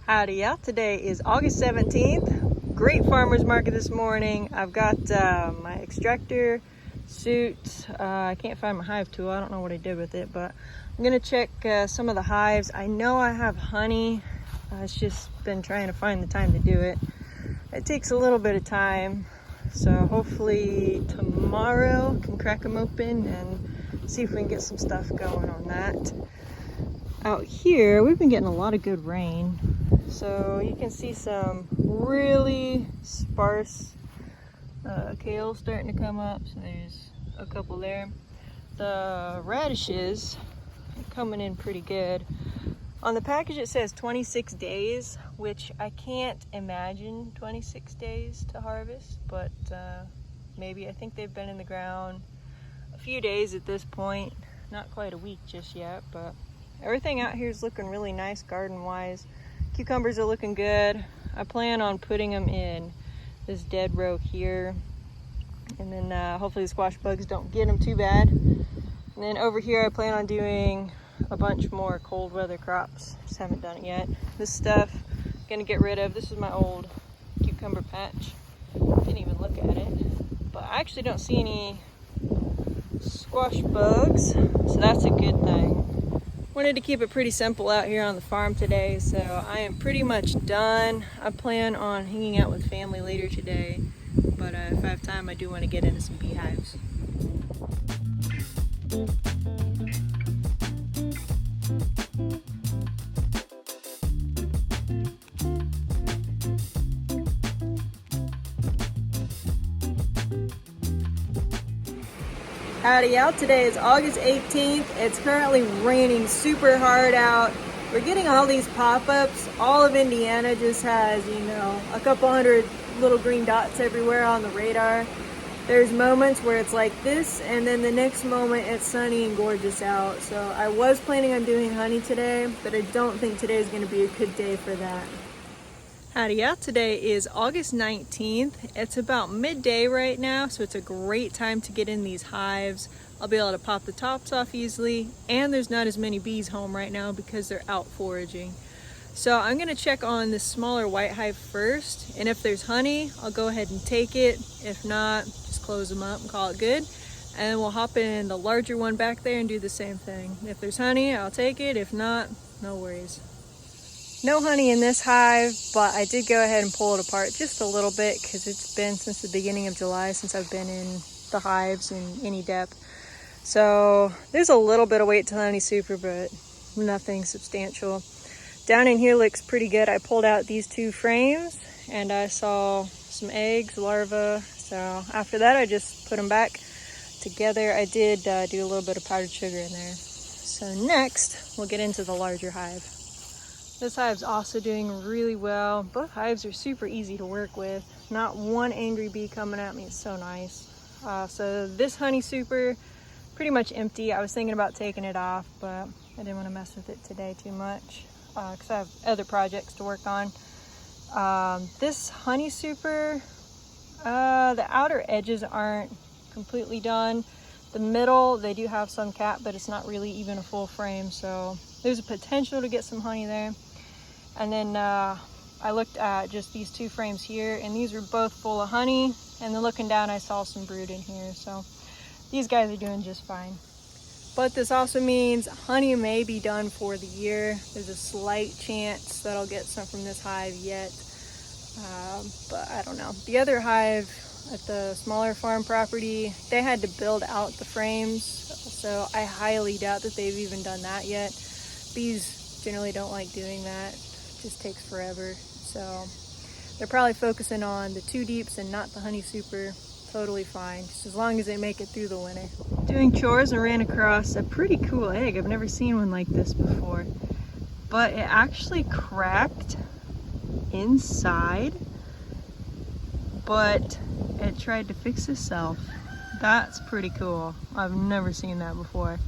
Howdy, y'all. Today is August 17th. Great farmer's market this morning. I've got my extractor suit. I can't find my hive tool. I don't know what I did with it, but I'm gonna check some of the hives. I know I have honey. It's just been trying to find the time to do it. It takes a little bit of time, so hopefully tomorrow I can crack them open and see if we can get some stuff going on that. Out here, we've been getting a lot of good rain. So you can see some really sparse kale starting to come up. So there's a couple there. The radishes are coming in pretty good. On the package it says 26 days, which I can't imagine 26 days to harvest, but maybe. I think they've been in the ground a few days at this point. Not quite a week just yet, but everything out here is looking really nice garden-wise. Cucumbers are looking good. I plan on putting them in this dead row here, and then hopefully the squash bugs don't get them too bad. And then over here I plan on doing a bunch more cold weather crops. Just haven't done it yet. This stuff I'm gonna get rid of. This is my old cucumber patch. Didn't even look at it, but I actually don't see any squash bugs, so that's a good thing. Wanted to keep it pretty simple out here on the farm today, so I am pretty much done. I plan on hanging out with family later today, but if I have time I do want to get into some beehives. Howdy out. Today is August 18th. It's currently raining super hard out. We're getting all these pop-ups. All of Indiana just has, a couple hundred little green dots everywhere on the radar. There's moments where it's like this, and then the next moment it's sunny and gorgeous out. So I was planning on doing honey today, but I don't think today is going to be a good day for that. Howdy out. Today is August 19th. It's about midday right now, so it's a great time to get in these hives. I'll be able to pop the tops off easily, and there's not as many bees home right now because they're out foraging. So I'm going to check on this smaller white hive first, and if there's honey, I'll go ahead and take it. If not, just close them up and call it good. And we'll hop in the larger one back there and do the same thing. If there's honey, I'll take it. If not, no worries. No honey in this hive, but I did go ahead and pull it apart just a little bit because it's been since the beginning of July since I've been in the hives in any depth. So there's a little bit of weight to honey super, but nothing substantial. Down in here looks pretty good. I pulled out these two frames and I saw some eggs, larvae. So after that, I just put them back together. I did do a little bit of powdered sugar in there. So next, we'll get into the larger hive. This hive's also doing really well. Both hives are super easy to work with. Not one angry bee coming at me. It's so nice. So this honey super, pretty much empty. I was thinking about taking it off, but I didn't want to mess with it today too much because I have other projects to work on. This honey super, the outer edges aren't completely done. The middle, they do have some cap, but it's not really even a full frame, so there's a potential to get some honey there. And then I looked at just these two frames here, and these were both full of honey, and then looking down I saw some brood in here, so these guys are doing just fine. But this also means honey may be done for the year. There's a slight chance that I'll get some from this hive yet, but I don't know. The other hive at the smaller farm property, they had to build out the frames, so I highly doubt that they've even done that yet. Bees generally don't like doing that. It just takes forever, so they're probably focusing on the two deeps and not the honey super. Totally fine, just as long as they make it through the winter. Doing chores, I ran across a pretty cool egg. I've never seen one like this before, but it actually cracked inside, but it tried to fix itself. That's pretty cool. I've never seen that before.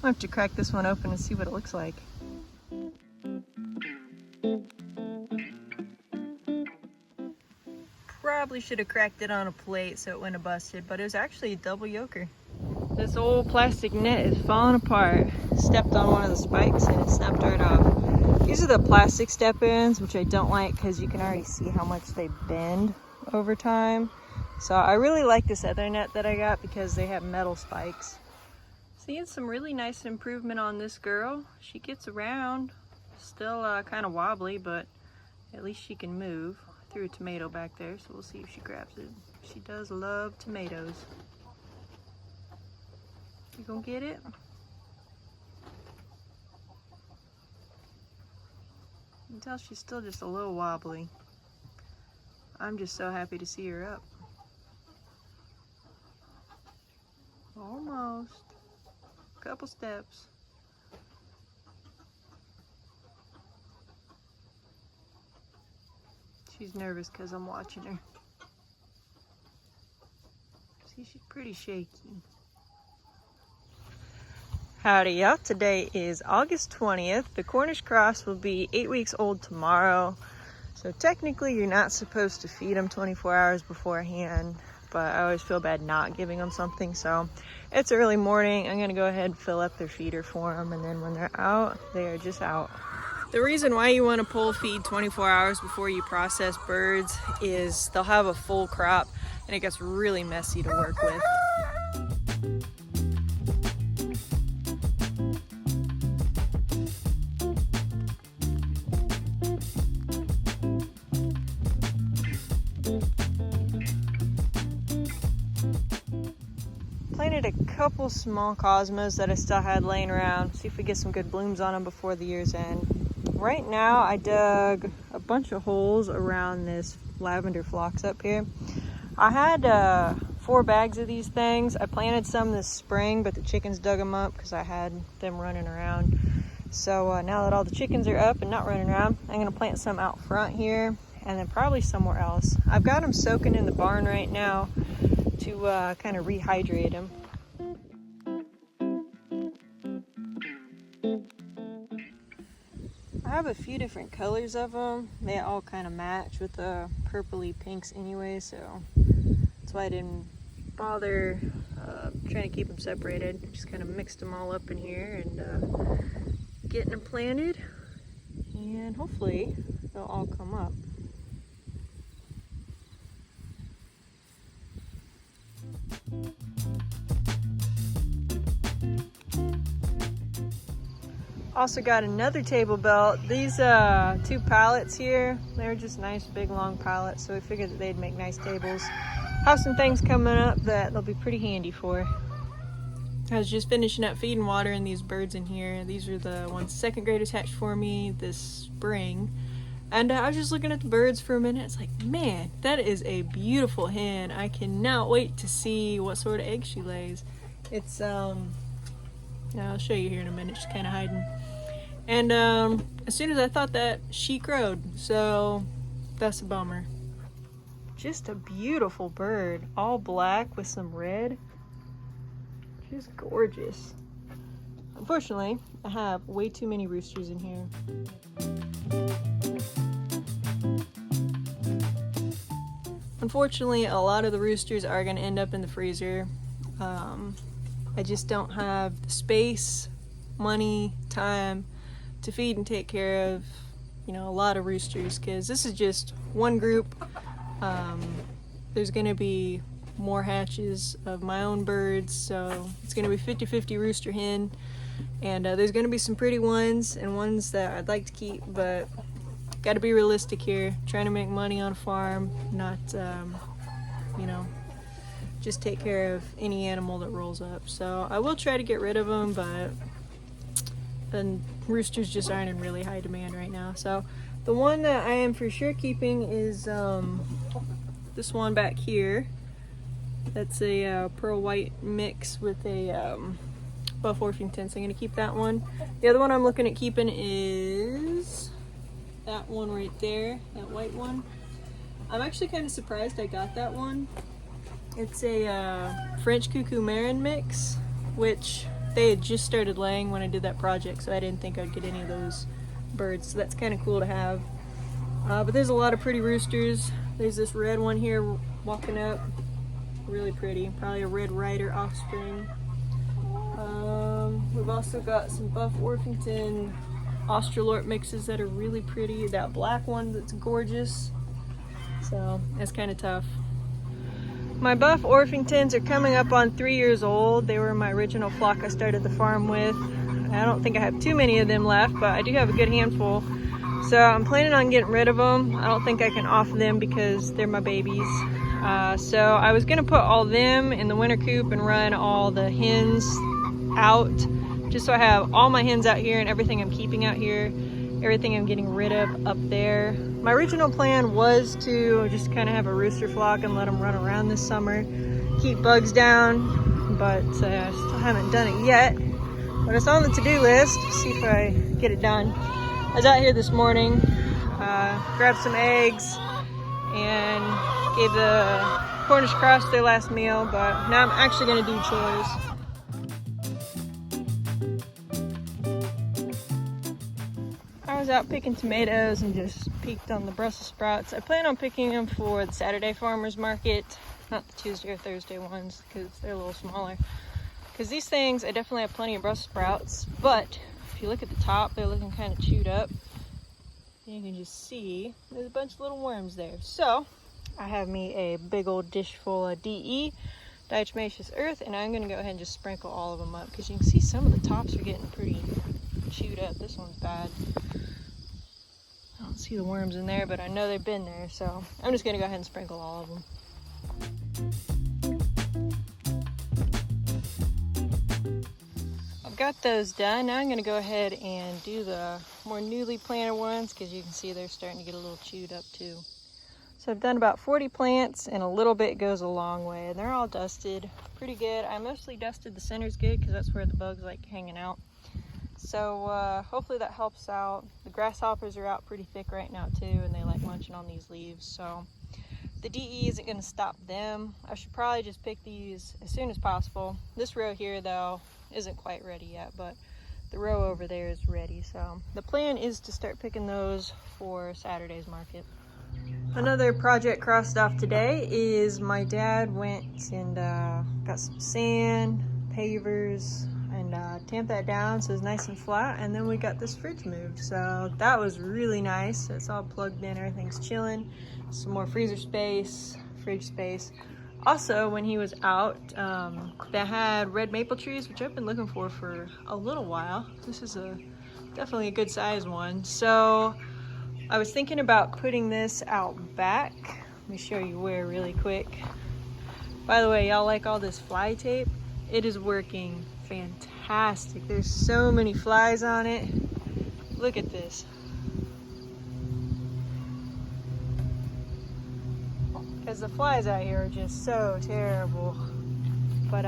I'll have to crack this one open and see what it looks like. Probably should have cracked it on a plate so it wouldn't have busted, but it was actually a double yoker. This old plastic net is falling apart. Stepped on one of the spikes and it snapped right off. These are the plastic step-ins, which I don't like because you can already see how much they bend over time. So I really like this other net that I got because they have metal spikes. Seeing some really nice improvement on this girl. She gets around, still kind of wobbly, but at least she can move. I threw a tomato back there, so we'll see if she grabs it. She does love tomatoes. You gonna get it? You can tell she's still just a little wobbly. I'm just so happy to see her up. Almost. Couple steps. She's nervous because I'm watching her. See, she's pretty shaky. Howdy y'all, today is August 20th. The Cornish cross will be 8 weeks old tomorrow. So technically you're not supposed to feed them 24 hours beforehand, but I always feel bad not giving them something. So it's early morning. I'm gonna go ahead and fill up their feeder for them, and then when they're out, they are just out. The reason why you want to pull feed 24 hours before you process birds is they'll have a full crop and it gets really messy to work with. Planted a couple small cosmos that I still had laying around. See if we get some good blooms on them before the year's end. Right now I dug a bunch of holes around this lavender phlox up here. I had 4 bags of these things. I planted some this spring, but the chickens dug them up because I had them running around. So now that all the chickens are up and not running around, I'm gonna plant some out front here and then probably somewhere else. I've got them soaking in the barn right now to kind of rehydrate them. I have a few different colors of them. They all kind of match with the purpley pinks anyway, so that's why I didn't bother trying to keep them separated. Just kind of mixed them all up in here and getting them planted, and hopefully they'll all come up. Also got another table belt. These 2 pallets here, they're just nice big long pallets, so we figured that they'd make nice tables. Have some things coming up that they'll be pretty handy for. I was just finishing up feeding water in these birds in here. These are the ones 2nd graders hatched for me this spring. And I was just looking at the birds for a minute. It's like, man, that is a beautiful hen. I cannot wait to see what sort of egg she lays. It's, I'll show you here in a minute. She's kind of hiding. And as soon as I thought that, she crowed. So that's a bummer. Just a beautiful bird. All black with some red. Just gorgeous. Unfortunately, I have way too many roosters in here. Unfortunately, a lot of the roosters are going to end up in the freezer. I just don't have the space, money, time to feed and take care of, a lot of roosters, because this is just one group. There's going to be more hatches of my own birds, so it's going to be 50-50 rooster hen, and there's going to be some pretty ones and ones that I'd like to keep, but got to be realistic here. Trying to make money on a farm, not just take care of any animal that rolls up. So I will try to get rid of them, but then roosters just aren't in really high demand right now. So the one that I am for sure keeping is this one back here. That's a pearl white mix with a Buff Orpington, so I'm gonna keep that one. The other one I'm looking at keeping is that one right there, that white one. I'm actually kind of surprised I got that one. It's a French Cuckoo Marin mix, which they had just started laying when I did that project, so I didn't think I'd get any of those birds, so that's kind of cool to have. But there's a lot of pretty roosters. There's this red one here walking up, really pretty, probably a red rider offspring. We've also got some Buff Orpington Australorp mixes that are really pretty. That black one that's gorgeous. So it's kind of tough. My buff Orpingtons are coming up on 3 years old. They were my original flock I started the farm with. I don't think I have too many of them left, but I do have a good handful. So I'm planning on getting rid of them. I don't think I can off them because they're my babies. So I was gonna put all them in the winter coop and run all the hens out, just so I have all my hens out here and everything I'm keeping out here, everything I'm getting rid of up there. My original plan was to just kind of have a rooster flock and let them run around this summer, keep bugs down, but I still haven't done it yet. But it's on the to-do list, see if I get it done. I was out here this morning, grabbed some eggs, and gave the Cornish cross their last meal, but now I'm actually gonna do chores. I was out picking tomatoes and just peeked on the Brussels sprouts. I plan on picking them for the Saturday farmers market, not the Tuesday or Thursday ones because they're a little smaller. Because these things, I definitely have plenty of Brussels sprouts, but if you look at the top, they're looking kind of chewed up. You can just see there's a bunch of little worms there. So I have me a big old dish full of DE, diatomaceous earth, and I'm gonna go ahead and just sprinkle all of them up because you can see some of the tops are getting pretty chewed up. This one's bad. I don't see the worms in there, but I know they've been there, so I'm just gonna go ahead and sprinkle all of them. I've got those done. Now I'm gonna go ahead and do the more newly planted ones because you can see they're starting to get a little chewed up too. So I've done about 40 plants, and a little bit goes a long way. And they're all dusted pretty good. I mostly dusted the centers good because that's where the bugs like hanging out. So hopefully that helps out. The grasshoppers are out pretty thick right now too, and they like munching on these leaves. So the DE isn't gonna stop them. I should probably just pick these as soon as possible. This row here though isn't quite ready yet, but the row over there is ready. So the plan is to start picking those for Saturday's market. Another project crossed off today is my dad went and got some sand, pavers, and tamped that down so it's nice and flat, and then we got this fridge moved. So that was really nice. It's all plugged in, everything's chilling. Some more freezer space, fridge space. Also, when he was out, they had red maple trees, which I've been looking for a little while. This is definitely a good size one. So I was thinking about putting this out back. Let me show you where really quick. By the way, y'all like all this fly tape? It is working fantastic. There's so many flies on it. Look at this. Because the flies out here are just so terrible. But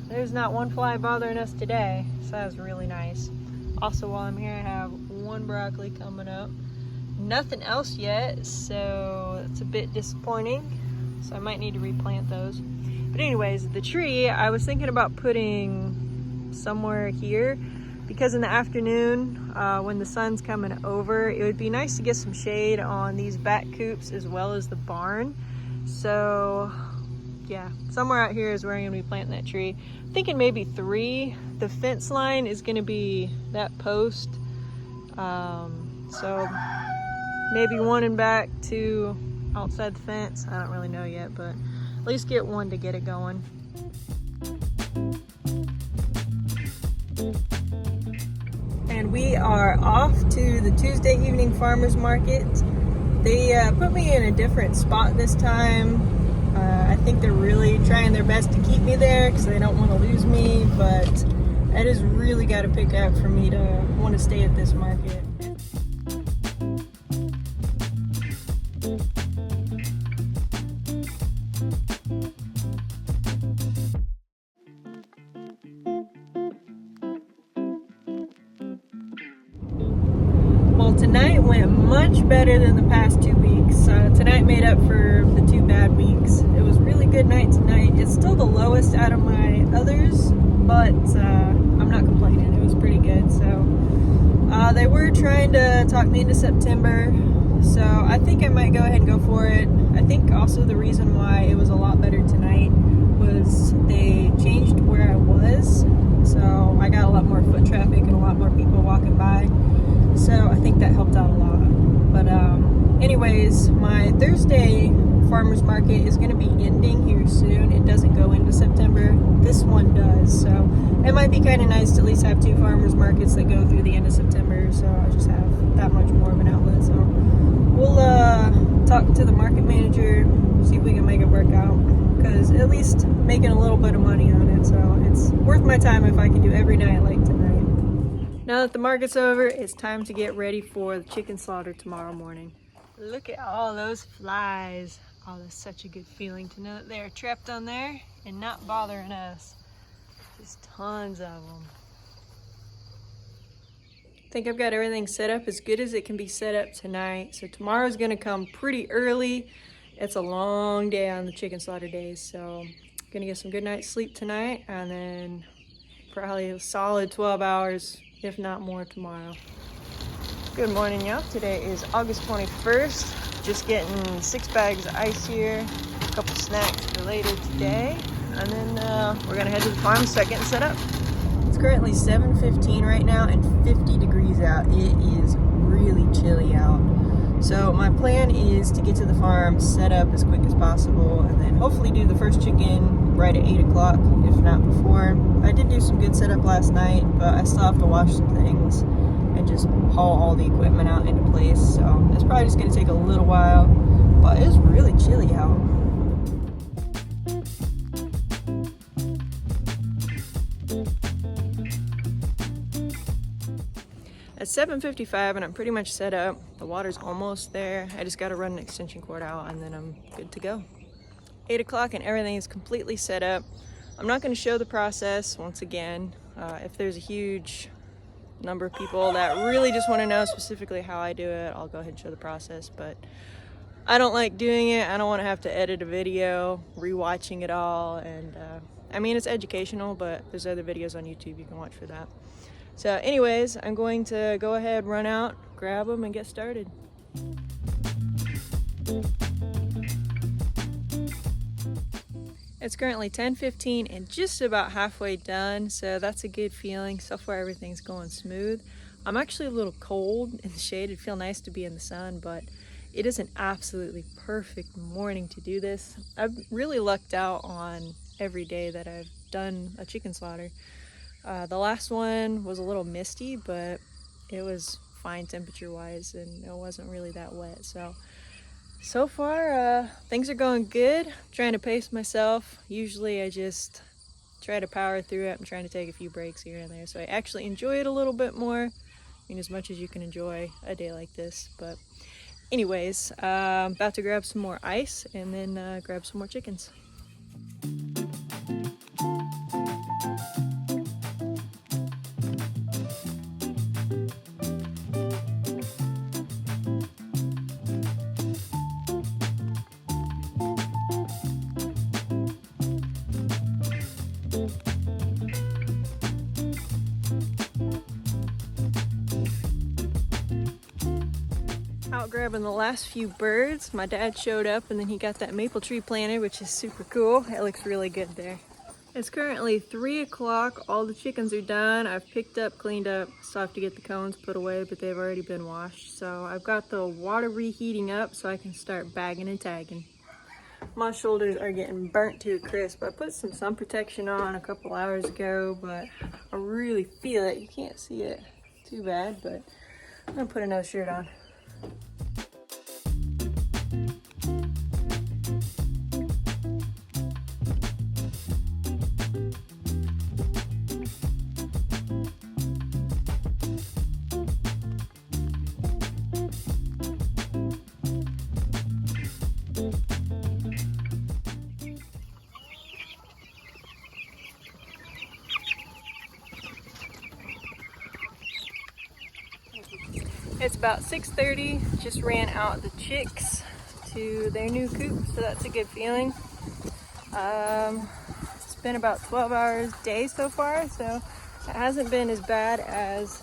there's not one fly bothering us today, so that was really nice. Also, while I'm here, I have one broccoli coming up. Nothing else yet, so it's a bit disappointing. So I might need to replant those. But anyways, the tree, I was thinking about putting somewhere here because in the afternoon, when the sun's coming over, it would be nice to get some shade on these back coops as well as the barn. So yeah, somewhere out here is where I'm gonna be planting that tree. I'm thinking maybe 3. The fence line is gonna be that post. So maybe 1 in back, 2 outside the fence. I don't really know yet, but at least get 1 to get it going. And we are off to the Tuesday evening farmers market. They put me in a different spot this time. I think they're really trying their best to keep me there because they don't want to lose me, but it has really got to pick up for me to want to stay at this market. Well, tonight went much better than the past 2 weeks. Tonight made up for the 2 bad weeks. It was a really good night tonight. It's still the lowest out of my others, but I'm not complaining. It was pretty good. So they were trying to talk me into September, so I think I might go ahead and go for it. I think also the reason why it was a lot better tonight was they changed where I was. so I got a lot more foot traffic and a lot more people walking by. So I think that helped out a lot. But anyways, my Thursday farmers market is going to be ending here soon. It doesn't go into September. This one does. So it might be kind of nice to at least have 2 farmers markets that go through the end of September. So I just have that much more of an outlet. So we'll talk to the market manager, see if we can make it work out. Because at least making a little bit of money on it. So it's worth my time if I can do every night like tonight. Now that the market's over, it's time to get ready for the chicken slaughter tomorrow morning. Look at all those flies. Oh, that's such a good feeling to know that they're trapped on there and not bothering us. Just tons of them. I think I've got everything set up as good as it can be set up tonight. So tomorrow's gonna come pretty early. It's a long day on the chicken slaughter days, so I'm gonna get some good night's sleep tonight and then probably a solid 12 hours, if not more, tomorrow. Good morning, y'all. Today is August 21st. Just getting 6 bags of ice here, a couple snacks for later today, and then we're gonna head to the farm and start getting set up. It's currently 7:15 right now and 50 degrees out. It is really chilly out. So my plan is to get to the farm, set up as quick as possible, and then hopefully do the first chicken right at 8 o'clock, if not before. I did do some good setup last night, but I still have to wash some things and just haul all the equipment out into place. So it's probably just gonna take a little while, but it's really chilly out. It's 7:55 and I'm pretty much set up. The water's almost there. I just got to run an extension cord out and then I'm good to go. 8 o'clock and everything is completely set up. I'm not going to show the process once again. If there's a huge number of people that really just want to know specifically how I do it, I'll go ahead and show the process. But I don't like doing it. I don't want to have to edit a video, rewatching it all. And I mean, it's educational, but there's other videos on YouTube you can watch for that. So anyways, I'm going to go ahead, run out, grab them, and get started. It's currently 10:15 and just about halfway done, so that's a good feeling. So far everything's going smooth. I'm actually a little cold in the shade. It'd feel nice to be in the sun, but it is an absolutely perfect morning to do this. I've really lucked out on every day that I've done a chicken slaughter. The last one was a little misty, but it was fine temperature wise and it wasn't really that wet. So far things are going good. I'm trying to pace myself. Usually I just try to power through it. I'm trying to take a few breaks here and there, so I actually enjoy it a little bit more. I mean, as much as you can enjoy a day like this. But anyways, I'm about to grab some more ice and then grab some more chickens. Out grabbing the last few birds. My dad showed up and then he got that maple tree planted, which is super cool. It looks really good there. It's currently 3 o'clock. All the chickens are done. I've picked up, cleaned up. Still have to get the cones put away, but they've already been washed. So I've got the water reheating up so I can start bagging and tagging. My shoulders are getting burnt to a crisp. I put some sun protection on a couple hours ago, but I really feel it. You can't see it too bad, but I'm gonna put another shirt on. It's about 6:30, just ran out the chicks to their new coop, so that's a good feeling. It's been about 12 hours a day so far, so it hasn't been as bad as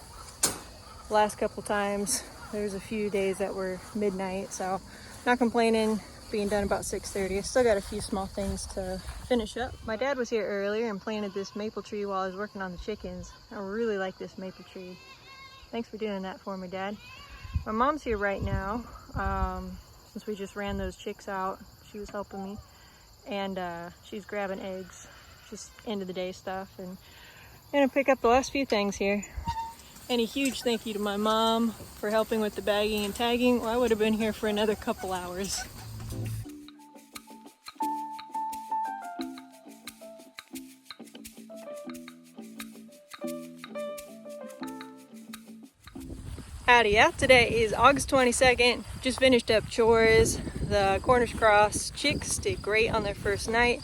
the last couple times. There's a few days that were midnight, so not complaining. being done about 6:30. I still got a few small things to finish up. My dad was here earlier and planted this maple tree while I was working on the chickens. I really like this maple tree. Thanks for doing that for me, Dad. My mom's here right now, since we just ran those chicks out. She was helping me, and she's grabbing eggs, just end of the day stuff, and I'm gonna pick up the last few things here. And a huge thank you to my mom for helping with the bagging and tagging. Well, I would have been here for another couple hours. Howdy, yeah. Today is August 22nd. Just finished up chores. The Cornish cross chicks did great on their first night.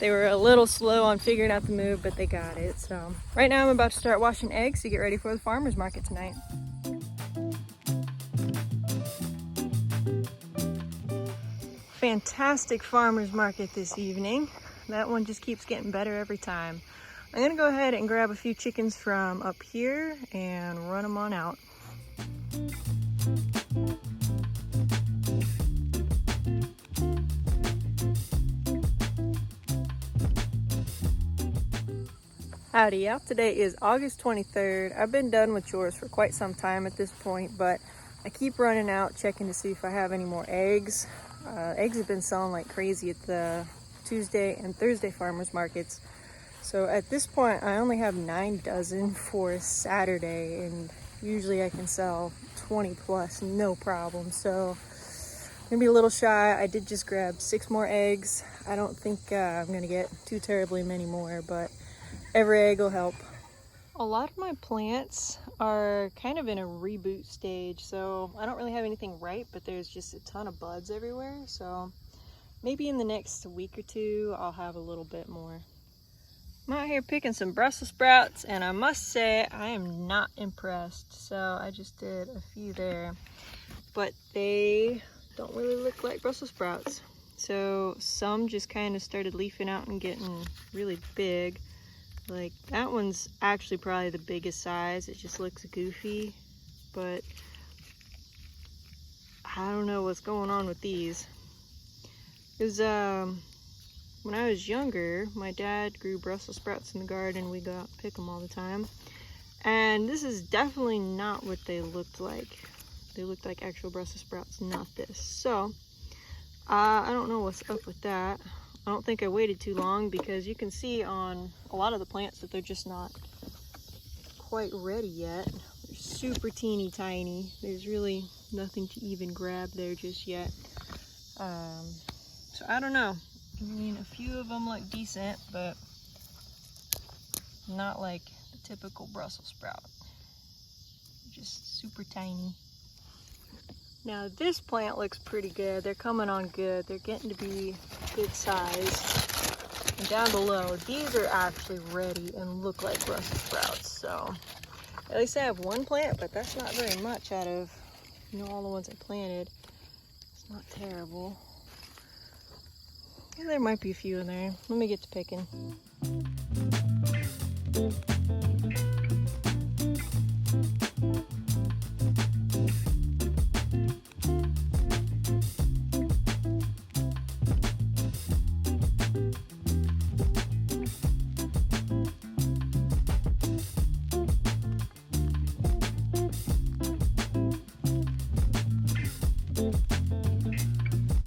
They were a little slow on figuring out the move, but they got it. So right now I'm about to start washing eggs to get ready for the farmer's market tonight. Fantastic farmer's market this evening. That one just keeps getting better every time. I'm gonna go ahead and grab a few chickens from up here and run them on out. Howdy, yeah. Today is August 23rd. I've been done with chores for quite some time at this point, but I keep running out checking to see if I have any more eggs. Eggs have been selling like crazy at the Tuesday and Thursday farmers markets. So at this point, I only have 9 dozen for Saturday, and usually I can sell 20 plus, no problem. So I'm gonna be a little shy. I did just grab 6 more eggs. I don't think I'm gonna get too terribly many more, but every egg will help. A lot of my plants are kind of in a reboot stage, so I don't really have anything ripe, but there's just a ton of buds everywhere. So maybe in the next week or two, I'll have a little bit more. I'm out here picking some Brussels sprouts, and I must say I am not impressed. So I just did a few there, but they don't really look like Brussels sprouts. So some just kind of started leafing out and getting really big. Like that one's actually probably the biggest size. It just looks goofy, but I don't know what's going on with these. Because when I was younger, my dad grew Brussels sprouts in the garden. We got to pick them all the time. And this is definitely not what they looked like. They looked like actual Brussels sprouts, not this. So I don't know what's up with that. I don't think I waited too long, because you can see on a lot of the plants that they're just not quite ready yet. They're super teeny tiny. There's really nothing to even grab there just yet. So I don't know. I mean, a few of them look decent, but not like the typical Brussels sprout. Just super tiny. Now this plant looks pretty good. They're coming on good. They're getting to be good size. And down below, these are actually ready and look like Brussels sprouts. So at least I have one plant, but that's not very much out of, you know, all the ones I planted. It's not terrible. Yeah, there might be a few in there. Let me get to picking.